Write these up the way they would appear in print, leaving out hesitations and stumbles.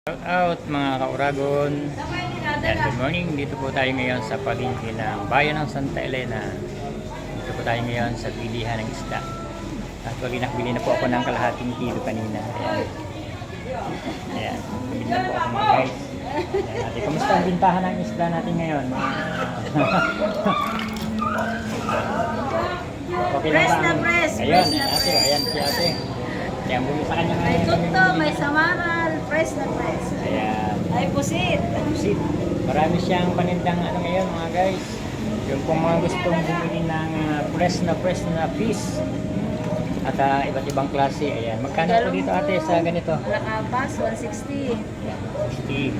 Shout out mga kauragon. Yan, good morning. Dito po tayo ngayon sa palengke ng bayan ng Santa Elena. Dito po tayo ngayon sa bilihan ng isda. Actually, nakabili na po ako ng kalahating kilo kanina. Ayan. Ayan. Bumili na po ako mga guys. Ayan, ate, kamusta ang bintahan ng isda natin ngayon? Okay lang Press ba? na press. Ayun, Press na ate. press. Ayan si ate. Ayan, bumili sa kanya May ngayon. tukto, may samaran. Press na press. Ayan. Ay, pusit. Pusit. Marami siyang panindang ano ngayon mga guys. Yung kung mga gustong bumili ng press na fish at iba't ibang klase. Ayan. Magkano po dito ate sa ganito? Lakapas, 160. Ayan, 60.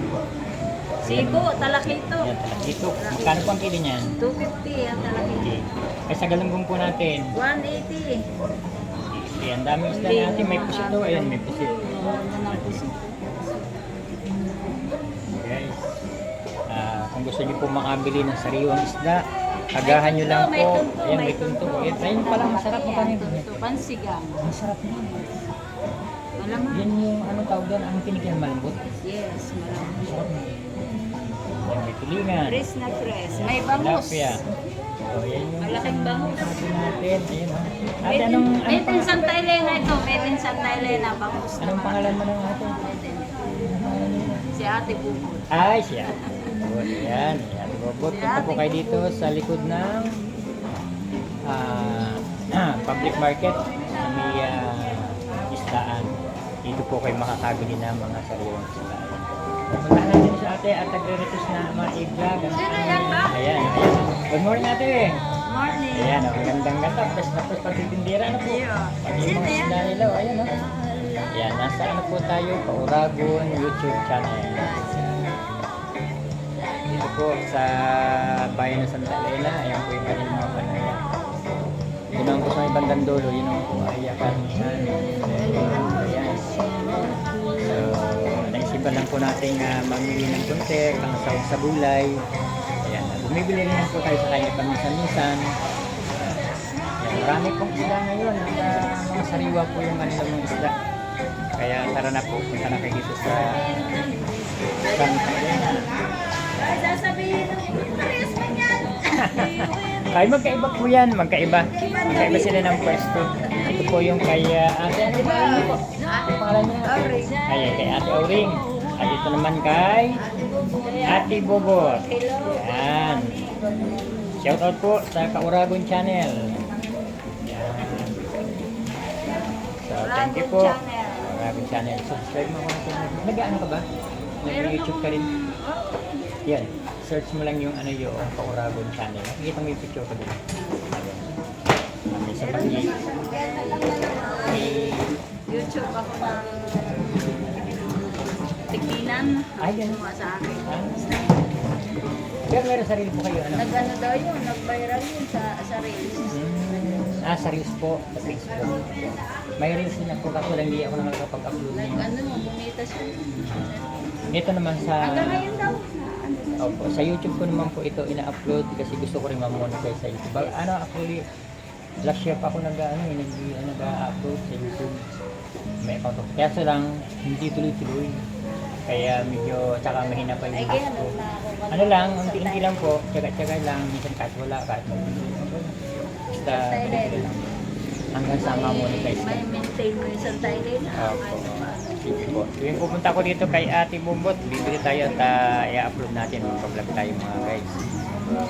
Sibo, talakito. Ayan, talakito. Magkano po ang kilo niyan? 250 ang talakito. Okay. Ay sa galunggong po natin. 180. Ayan, dami isda natin. May pusit to. Ayan, may pusit. Guys, kung gusto niyo po makabili ng sariwang isda, agahan nyo lang po. Ayan, may tunto. Ayan, ayun pala, masarap mo kanina. Ito, pansigang. Masarap na. Malamang. Yan yung ano tawag yan, ang kinikyan malambot. Yes, malamang. Masarap na. Ayan, may tulingan. Press na press. May bangus. Tilapia. So, yan yung Malaking bangus. natin natin. Ayun, ha. Ate, Made anong, in Santa Elena ito. Made in Santa Elena. Bangus anong naman. pangalan mo ng ate? Si Ate Bubot. Ay, siya. Bobot. Ayan. Ayan, Bobot. Punta po kayo dito sa likod ng public market sa may isdaan. Dito po kayo makakabili ng mga sariwang isdaan. Punta natin sa ate at nagre-request na mga i-vlog. Sino yan ba? Ayan, ayan. Good morning ate. Morning. Ayan, ang gandang-ganda. Press na press pagtitindira. Ano po? Pati yung mga isda nila. Ayan, o. Ayan, nasa ano po tayo? Kauragon YouTube channel. Dito po sa bayan ng Santa Elena. Ayan po yung kanyang mga panaya. Yun ang po sa may bandang dulo. Yun ang po ay kanihan. Ayan. So, naisipan lang po natin mamili ng konti, pang sahog sa gulay. Ayan, bumibili rin po tayo sa kanya paminsan-minsan. Ayan, marami pong isda ngayon. Mga sariwa po yung kanilang mga isda. Kaya tara na po, punta na kayo dito sa Santa Elena. Ay, sasabihin ng parehas pa niyan. Ay, magkaiba po yan, magkaiba. Magkaiba sila ng pwesto. Ito po yung kay ate, ano ba? Ano pangalan niya? Auring. Ayan, kay ate Auring. At ito naman kay ate Bobot. Yan. Shoutout po sa Kauragon channel. Yan. So, thank you po. Kauragon channel. Subscribe mo mga channel. Nag-ano ka ba? Nag-YouTube ka rin? Yan. Search mo lang yung ano yung Kauragon channel. Nakikita mo yung picture ko din. Ayan. May sa pagi. YouTube ako ng tikinan. Ay, ganun. Gumawa sa akin. Pero meron sarili po kayo. Ano? Nag-ano daw yun, nag-viral yun sa Reels. Sa Reels po. Sa Facebook. May Reels din ako. Kaso lang hindi ako na nakapag-upload niya. Nag-ano, bumita siya. Ito naman sa... Hanggang ngayon daw. Opo, sa YouTube ko naman po ito ina-upload kasi gusto ko rin ma-monetize sa YouTube. Ano, actually, last year pa ako nag-upload sa YouTube. May account ako. Kaya lang, hindi tuloy-tuloy. Kaya medyo, tsaka mahina pa yung Ay, kaya ko. na ako. Ano lang, unti-unti lang po, tsaga-tsaga lang, minsan kahit wala, kahit basta tuloy-tuloy lang. Hanggang sa ma-monetize May lang. maintain mo yung Santa Elena. Opo. Sige po. Tuwing pupunta ko dito kay Ate Bobot, bibili tayo at i-upload natin. Mag-vlog tayo mga guys.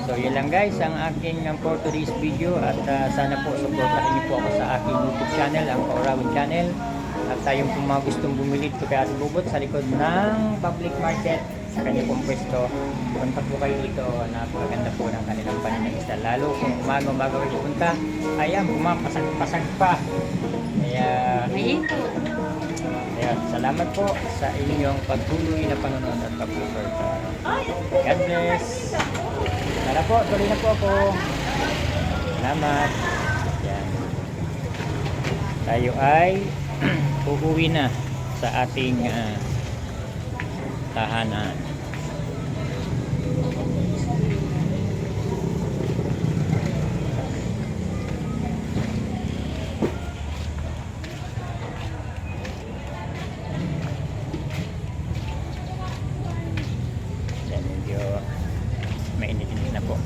So yun lang guys, ang aking for today's video at sana po supportahan niyo po ako sa aking YouTube channel, ang Kauragon channel. At tayong kung mga gustong bumili dito kay Ate Bobot sa likod ng public market sa kanya pong pwesto, punta po kayo dito. Napakaganda po ng kanilang paninagista. Lalo kung umaga kayo punta, ayan, bumapasag-pasag pa. Kaya May ikot. ayan, salamat po sa inyong pagtuloy na panonood at pag-suporta. God bless. Tara po, tuloy na po ako. Salamat. Ayan. Tayo ay uuwi na sa ating tahanan. mainit-init na po.